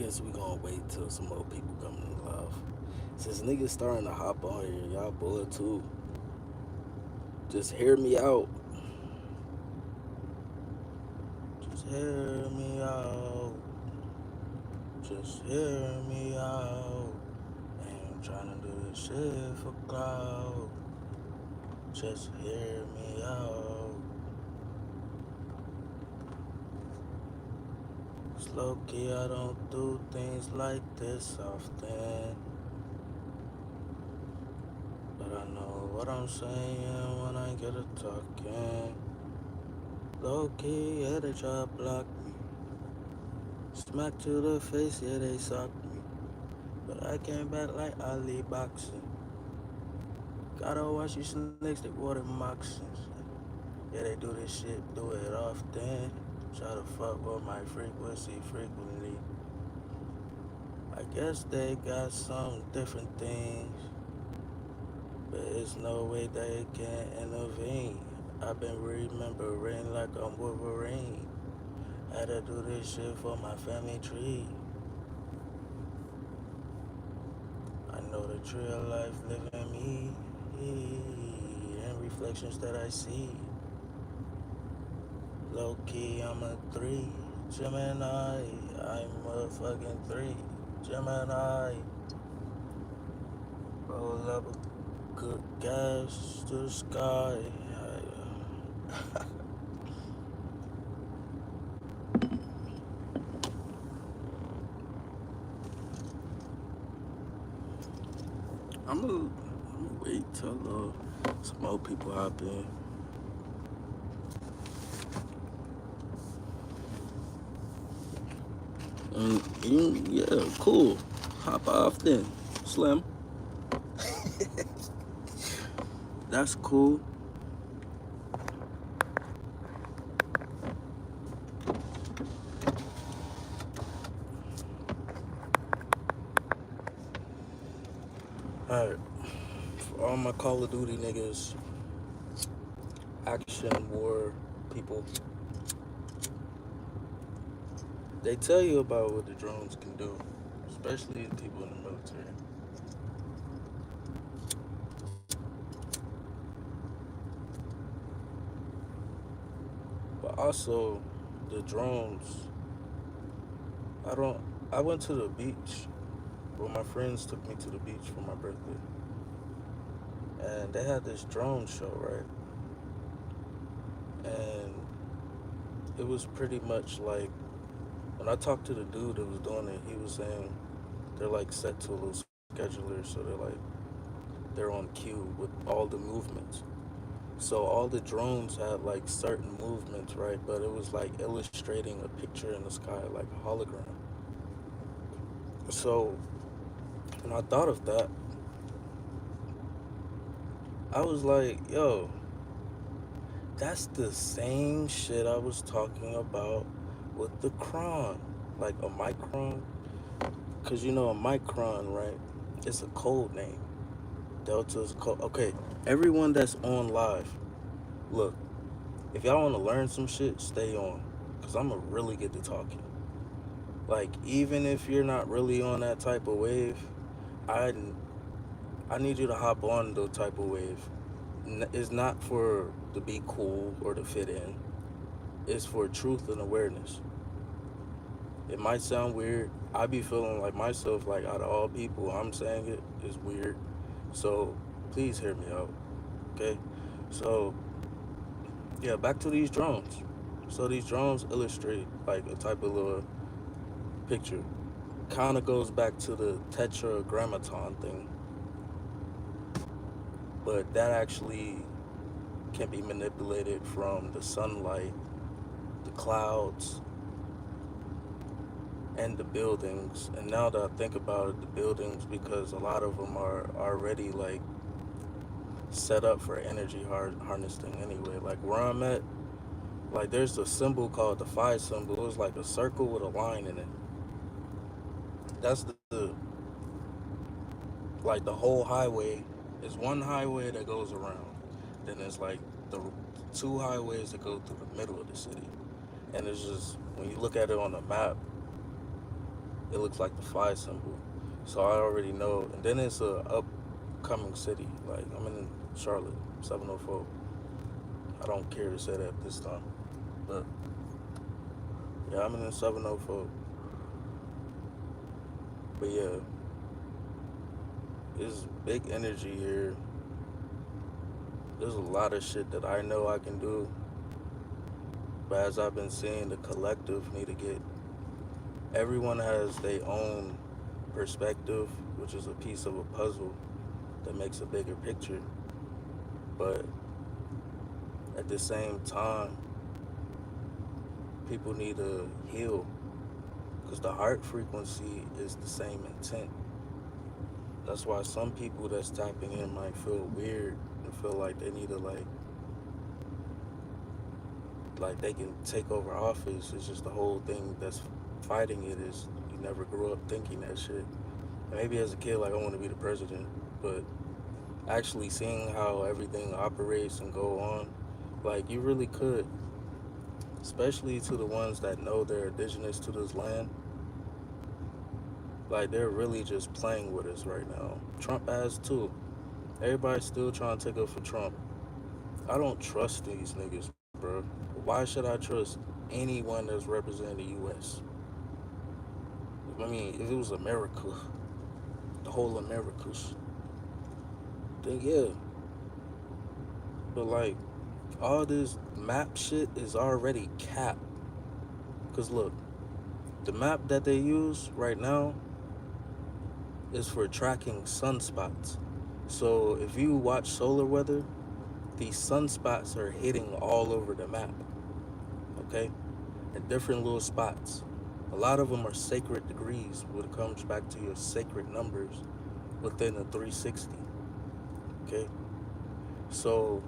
guess we gonna wait till some more people come in live. Since niggas starting to hop on here, y'all bored too. Just hear me out. Just hear me out. Just hear me out. Ain't trying to do this shit for clout. Just hear me out. It's low key, I don't do things like this often. But I know what I'm saying when I get a talking. Low key, yeah, they try to block me. Smack to the face, yeah, they sock me. But I came back like Ali boxing. Gotta watch these snakes, they water moccasins. Yeah, they do this shit, do it often. Try to fuck with my frequency frequently. I guess they got some different things, but it's no way they can intervene. I've been remembering like I'm Wolverine. Had to do this shit for my family tree. I know the tree of life live in me, and reflections that I see. Low key, I'm a 3. Gemini, I'm a fucking 3. Gemini, roll up a good gas to the sky. I'm gonna wait till some more people hop in. Yeah, cool. Hop off then, Slim. That's cool. Alright, for all my Call of Duty niggas, action war people, they tell you about what the drones can do, especially the people in the military. But also, the drones, I don't, I went to the beach. Well, my friends took me to the beach for my birthday. And they had this drone show, right? And it was pretty much like, when I talked to the dude that was doing it, he was saying they're like set to a little scheduler, so they're on cue with all the movements. So all the drones had like certain movements, right? But it was like illustrating a picture in the sky, like a hologram. So when I thought of that, I was like, yo, that's the same shit I was talking about with the cron, like a micron. Cause you know a micron, right? It's a code name. Delta is a code. Okay, everyone that's on live, look, if y'all want to learn some shit, stay on. Cause I'ma really get to talking. Like even if you're not really on that type of wave, I I need you to hop on the type of wave. It's not for to be cool or to fit in. It's for truth and awareness. It might sound weird. I be feeling like myself, like out of all people, I'm saying it is weird. So please hear me out, okay? So yeah, back to these drones. So these drones illustrate like a type of little picture. Kind of goes back to the tetragrammaton thing, but that actually can be manipulated from the sunlight, the clouds, and the buildings. And now that I think about it, the buildings, because a lot of them are already like set up for energy harnessing anyway. Like where I'm at, like there's a symbol called the phi symbol. It's like a circle with a line in it. That's the like the whole highway is one highway that goes around. Then there's like the two highways that go through the middle of the city. And it's just when you look at it on the map, it looks like the fly symbol. So I already know. And then it's a upcoming city. Like I'm in Charlotte, 704. I don't care to say that this time, but yeah, I'm in the 704. But yeah, it's big energy here. There's a lot of shit that I know I can do, but as I've been seeing, the collective need to get. Everyone has their own perspective, which is a piece of a puzzle that makes a bigger picture. But at the same time, people need to heal because the heart frequency is the same intent. That's why some people that's tapping in might feel weird and feel like they need to like they can take over office. It's just the whole thing that's fighting it is you never grew up thinking that shit. Maybe as a kid, like I want to be the president, but actually seeing how everything operates and go on, like you really could, especially to the ones that know they're indigenous to this land. Like they're really just playing with us right now. Trump has too. Everybody's still trying to take up for Trump. I don't trust these niggas, bro. Why should I trust anyone that's representing the U.S.? I mean, if it was America, the whole Americas, then yeah. But like, all this map shit is already capped. Cause look, the map that they use right now is for tracking sunspots. So if you watch solar weather, these sunspots are hitting all over the map, okay? At different little spots. A lot of them are sacred degrees when it comes back to your sacred numbers within the 360, okay? So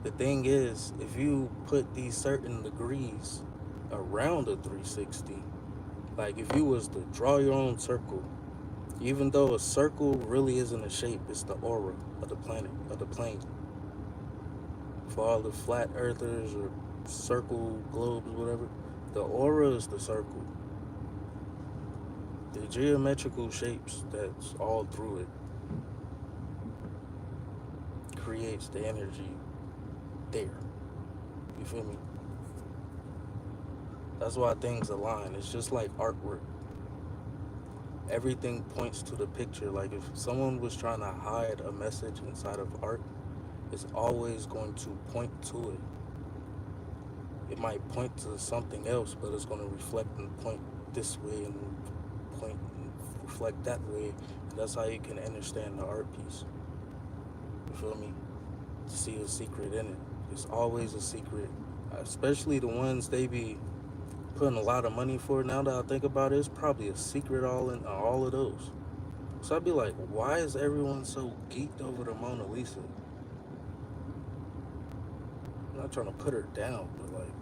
the thing is, if you put these certain degrees around the 360, like if you was to draw your own circle, even though a circle really isn't a shape, it's the aura of the planet, of the plane. For all the flat earthers or circle globes, whatever, the aura is the circle. The geometrical shapes that's all through it creates the energy there. You feel me? That's why things align. It's just like artwork. Everything points to the picture. Like if someone was trying to hide a message inside of art, it's always going to point to it. It might point to something else, but it's going to reflect and point this way and point and reflect that way. And that's how you can understand the art piece. You feel me? To see a secret in it. It's always a secret. Especially the ones they be putting a lot of money for. Now that I think about it, it's probably a secret all in all of those. So I'd be like, why is everyone so geeked over the Mona Lisa? I'm not trying to put her down, but like,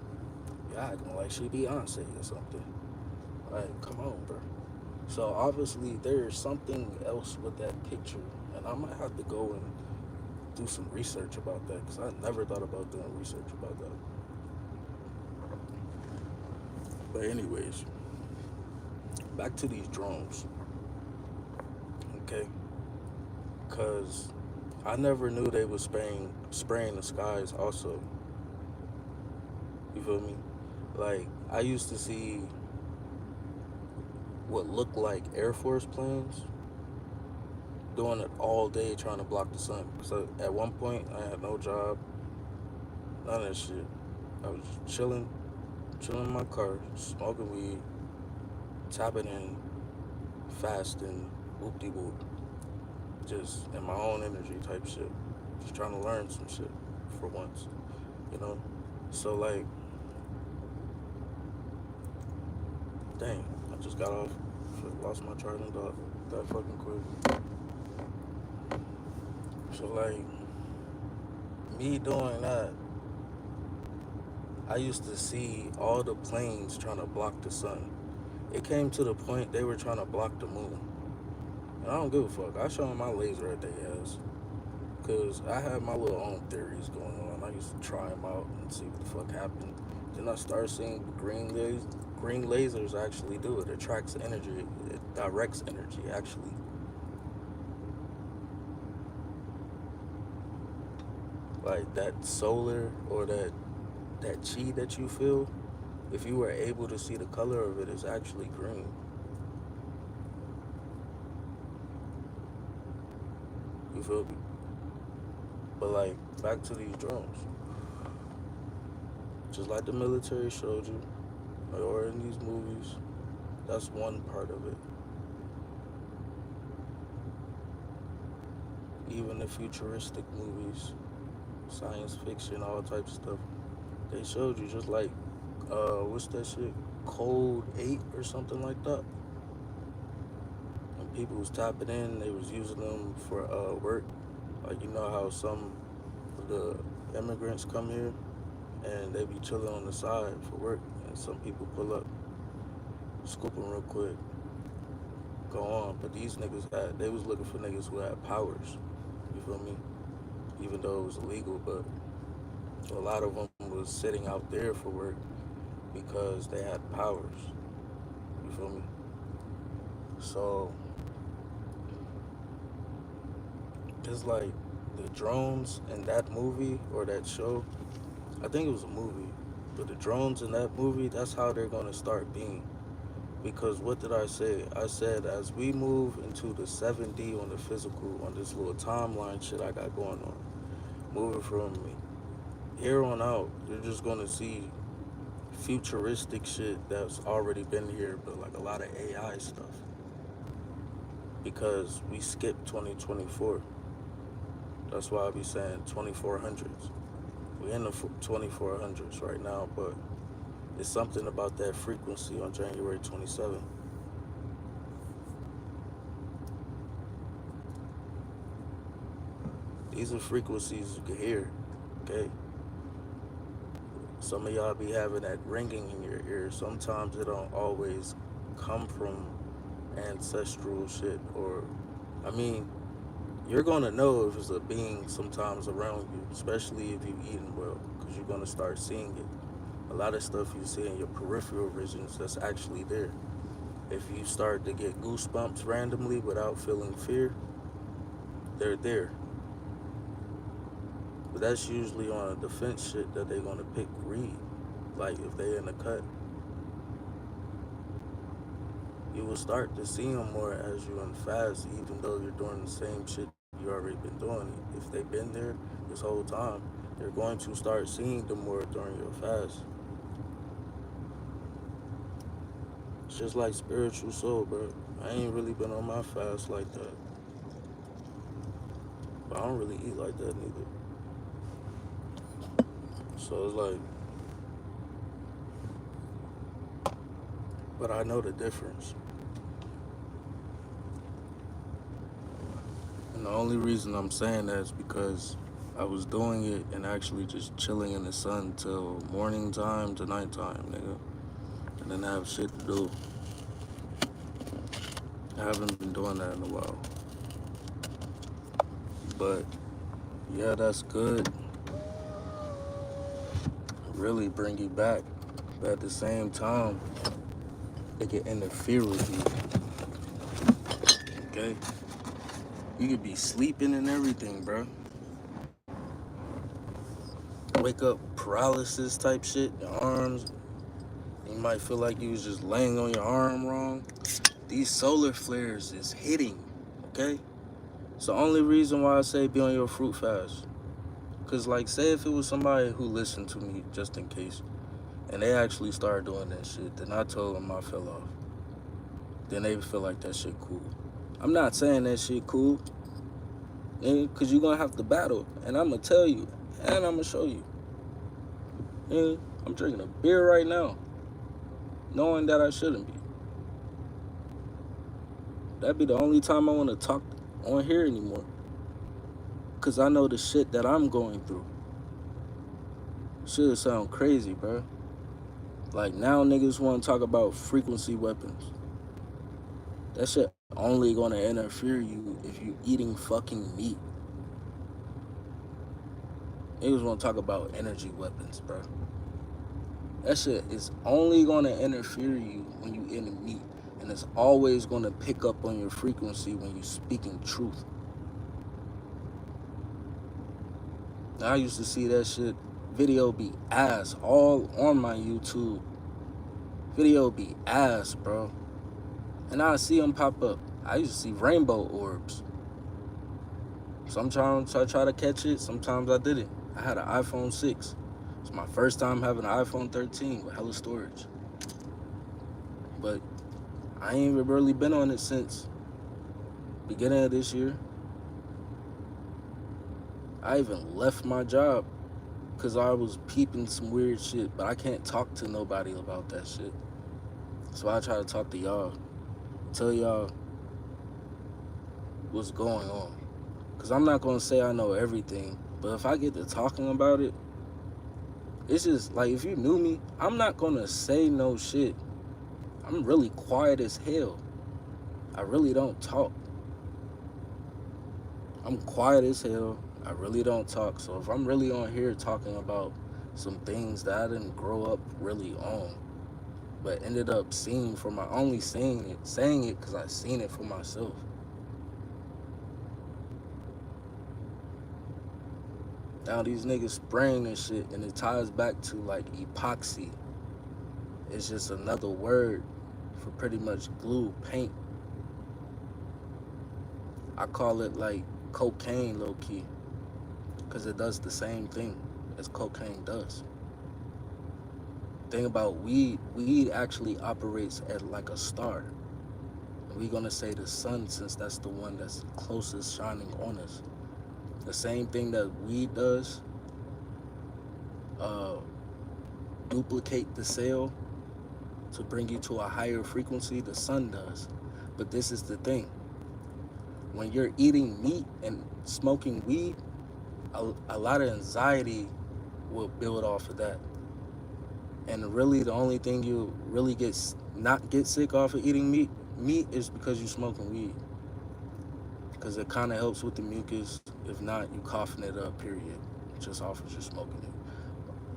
y'all acting like she Beyonce or something. Like, come on, bro. So obviously there's something else with that picture, and I might have to go and do some research about that because I never thought about doing research about that. But anyways, back to these drones, okay? Because I never knew they was spraying the skies also. You feel me? Like, I used to see what looked like Air Force planes doing it all day trying to block the sun. So at one point, I had no job, none of that shit. I was chilling in my car, smoking weed, tapping in, fasting, whoop de whoop. Just in my own energy type shit. Just trying to learn some shit for once, you know? So, like, dang, I just got off, lost my charging dot that fucking quick. So, like, me doing that, I used to see all the planes trying to block the sun. It came to the point they were trying to block the moon. And I don't give a fuck. I show them my laser at their ass. Because I have my little own theories going on. I used to try them out and see what the fuck happened. Then I started seeing green lasers actually do it. It attracts energy. It directs energy, actually. Like that solar or that chi that you feel, if you were able to see the color of it, it's actually green. You feel me? But like, back to these drones. Just like the military showed you, or in these movies, that's one part of it. Even the futuristic movies, science fiction, all types of stuff, they showed you just like, what's that shit? Code 8 or something like that. And people was tapping in, they was using them for work. Like, you know how some of the immigrants come here and they be chilling on the side for work, and some people pull up, scoop them real quick, go on. But these niggas they was looking for niggas who had powers. You feel me? Even though it was illegal, but a lot of them was sitting out there for work because they had powers. You feel me? So it's like the drones in that movie or that show. I think it was a movie, but the drones in that movie, that's how they're gonna start being. Because what did I say? I said as we move into the 7D on the physical, on this little timeline shit I got going on, moving from here on out, you're just gonna see futuristic shit that's already been here, but like a lot of AI stuff. Because we skipped 2024. That's why I be saying 2400s. We in the 2400s right now, but it's something about that frequency on January 27th. These are frequencies you can hear, okay? Some of y'all be having that ringing in your ear. Sometimes it don't always come from ancestral shit, or, I mean, you're gonna know if it's a being sometimes around you, especially if you're eating well, because you're gonna start seeing it. A lot of stuff you see in your peripheral visions that's actually there. If you start to get goosebumps randomly without feeling fear, they're there. But that's usually on a defense shit that they're gonna pick read. Like if they in the cut, you will start to see them more as you unfast, even though you're doing the same shit you already been doing. If they've been there this whole time, you're going to start seeing them more during your fast. It's just like spiritual soul, bro. I ain't really been on my fast like that. But I don't really eat like that neither. So it's like, but I know the difference. And the only reason I'm saying that is because I was doing it and actually just chilling in the sun till morning time to nighttime, nigga. And then I have shit to do. I haven't been doing that in a while. But yeah, that's good. Really bring you back. But at the same time, it can interfere with you. Okay? You could be sleeping and everything, bro. Wake up paralysis type shit, your arms. You might feel like you was just laying on your arm wrong. These solar flares is hitting, okay? It's the only reason why I say be on your fruit fast. Cause like, say if it was somebody who listened to me just in case, and they actually started doing that shit, then I told them I fell off. Then they feel like that shit cool. I'm not saying that shit cool, cause you're gonna have to battle, and I'm gonna tell you, and I'm gonna show you. I'm drinking a beer right now, knowing that I shouldn't be. That'd be the only time I want to talk on here anymore. Cause I know the shit that I'm going through. Shit sound crazy, bro. Like now niggas want to talk about frequency weapons. That shit only gonna interfere you if you eating fucking meat. Niggas want to talk about energy weapons, bro. That shit is only gonna interfere you when you eating meat, and it's always gonna pick up on your frequency when you speaking truth. Now, I used to see that shit video be ass all on my YouTube. Video be ass, bro. And I see them pop up. I used to see rainbow orbs. Sometimes I try to catch it, sometimes I didn't. I had an iPhone 6. It's my first time having an iPhone 13 with hella storage. But I ain't even really been on it since beginning of this year. I even left my job because I was peeping some weird shit, but I can't talk to nobody about that shit. So I try to talk to y'all, tell y'all what's going on. Because I'm not going to say I know everything, but if I get to talking about it, it's just like, if you knew me, I'm not going to say no shit. I'm really quiet as hell. I really don't talk. I'm quiet as hell. I really don't talk. So if I'm really on here talking about some things that I didn't grow up really on, but ended up seeing for my only saying it because I seen it for myself. Now these niggas spraying this shit, and it ties back to like epoxy. It's just another word for pretty much glue, paint. I call it like cocaine, low key, because it does the same thing as cocaine does. Thing about weed actually operates at like a star. And we're gonna say the sun, since that's the one that's closest shining on us. The same thing that weed does, duplicate the cell to bring you to a higher frequency, the sun does. But this is the thing. When you're eating meat and smoking weed, a lot of anxiety will build off of that. And really the only thing you really not get sick off of eating meat is because you're smoking weed. Because it kind of helps with the mucus. If not, you coughing it up, period. Just off of just smoking it.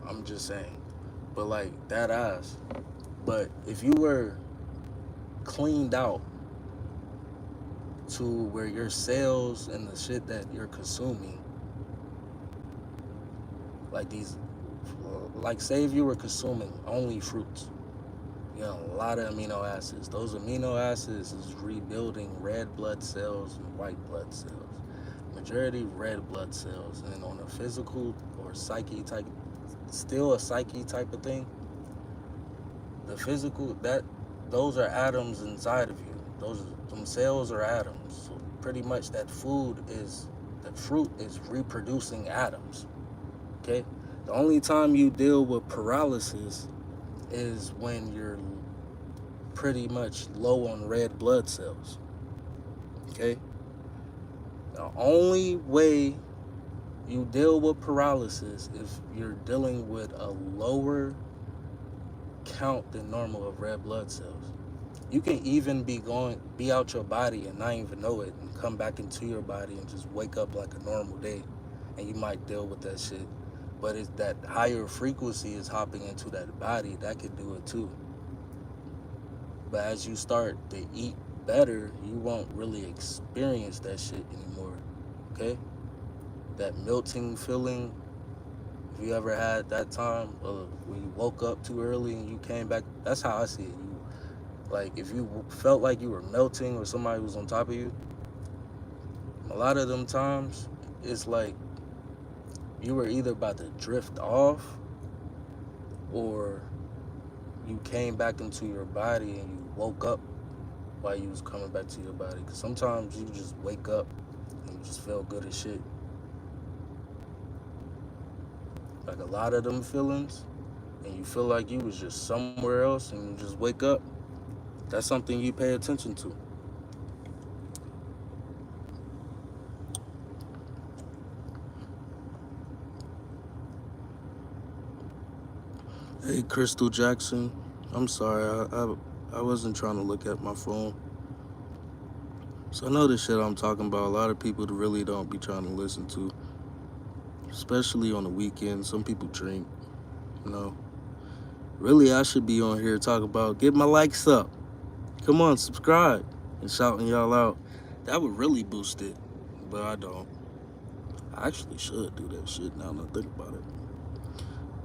I'm just saying. But like, that ass. But if you were cleaned out to where your cells and the shit that you're consuming, like say if you were consuming only fruits, you know, a lot of amino acids. Those amino acids is rebuilding red blood cells and white blood cells. Majority red blood cells. And on a physical or psyche type, still a psyche type of thing, the physical, those are atoms inside of you. Them cells are atoms. So pretty much the fruit is reproducing atoms. Okay? The only time you deal with paralysis is when you're pretty much low on red blood cells. Okay? The only way you deal with paralysis is you're dealing with a lower count than normal of red blood cells. You can even be out your body and not even know it, and come back into your body and just wake up like a normal day, and you might deal with that shit. But it's that higher frequency is hopping into that body, that could do it too. But as you start to eat better, you won't really experience that shit anymore. Okay? That melting feeling, if you ever had that time when you woke up too early and you came back, that's how I see it. Like, if you felt like you were melting or somebody was on top of you, a lot of them times, it's like you were either about to drift off or you came back into your body and you woke up while you was coming back to your body. Because sometimes you just wake up and you just feel good as shit. Like, a lot of them feelings, and you feel like you was just somewhere else and you just wake up, that's something you pay attention to. Hey, Crystal Jackson. I'm sorry, I wasn't trying to look at my phone. So I know the shit I'm talking about, a lot of people really don't be trying to listen to. Especially on the weekend. Some people drink, you know. Really, I should be on here talking about get my likes up. Come on, subscribe and shouting y'all out. That would really boost it, but I don't. I actually should do that shit now that I think about it,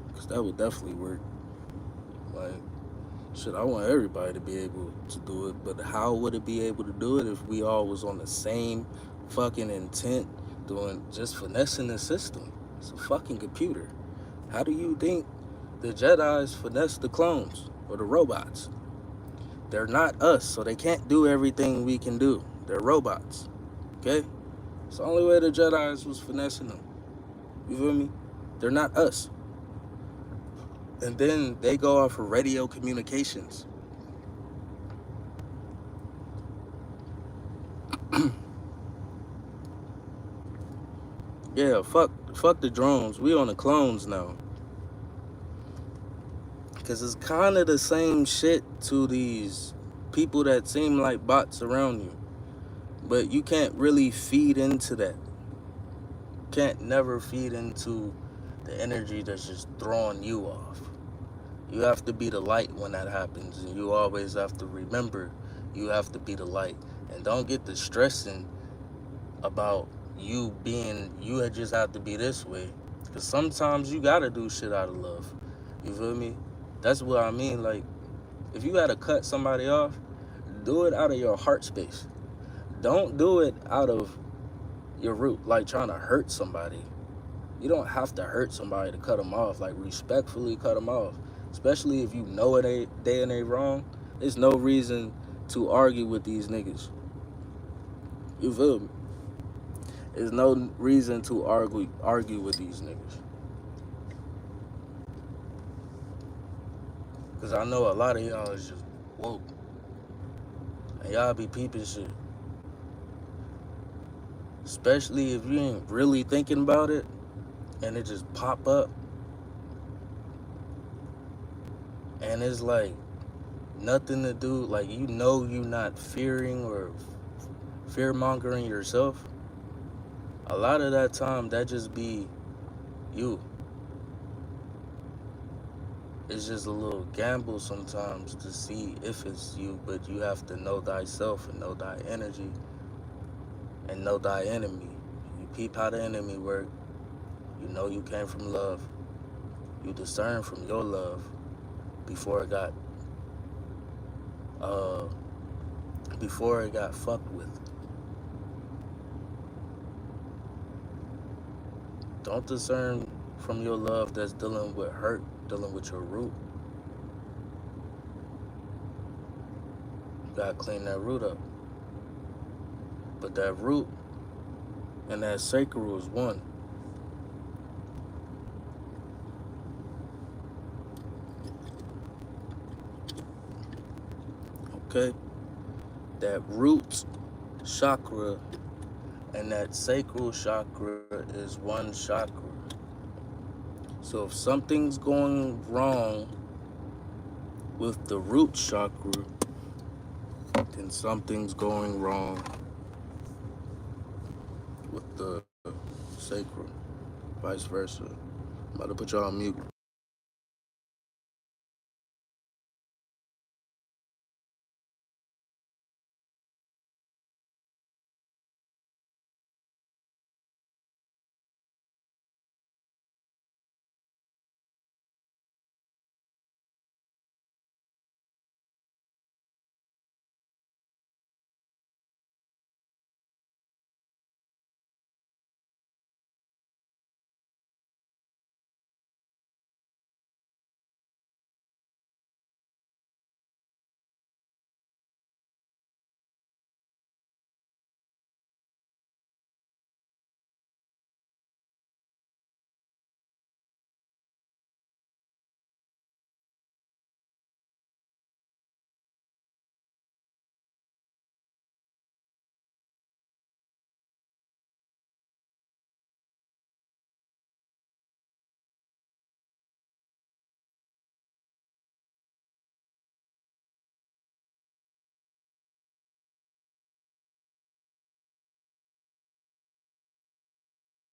because that would definitely work. Like, shit, I want everybody to be able to do it, but how would it be able to do it if we all was on the same fucking intent doing just finessing the system? It's a fucking computer. How do you think the Jedis finesse the clones or the robots? They're not us, so they can't do everything we can do. They're robots, okay? It's the only way the Jedis was finessing them. You feel me? They're not us. And then they go off of radio communications. Yeah, fuck the drones. We on the clones now. Because it's kind of the same shit to these people that seem like bots around you. But you can't really feed into that. Can't never feed into the energy that's just throwing you off. You have to be the light when that happens. And you always have to remember you have to be the light. And don't get the stressing about you just have to be this way. Because sometimes you gotta do shit out of love. You feel me? That's what I mean. Like, if you gotta cut somebody off, do it out of your heart space. Don't do it out of your root, like trying to hurt somebody. You don't have to hurt somebody to cut them off. Like, respectfully cut them off. Especially if you know they and they wrong. There's no reason to argue with these niggas. You feel me? There's no reason to argue with these niggas. Because I know a lot of y'all is just woke. And y'all be peeping shit. Especially if you ain't really thinking about it and it just pop up. And it's like nothing to do, like, you know, you're not fearing or fear-mongering yourself. A lot of that time, that just be you. It's just a little gamble sometimes to see if it's you, but you have to know thyself and know thy energy and know thy enemy. You peep how the enemy work. You know you came from love. You discern from your love before it got fucked with. Don't discern from your love that's dealing with hurt, dealing with your root. You gotta clean that root up. But that root and that sacral is one. Okay? That root chakra and that sacral chakra is one chakra. So if something's going wrong with the root chakra, then something's going wrong with the sacral, vice versa. I'm about to put y'all on mute.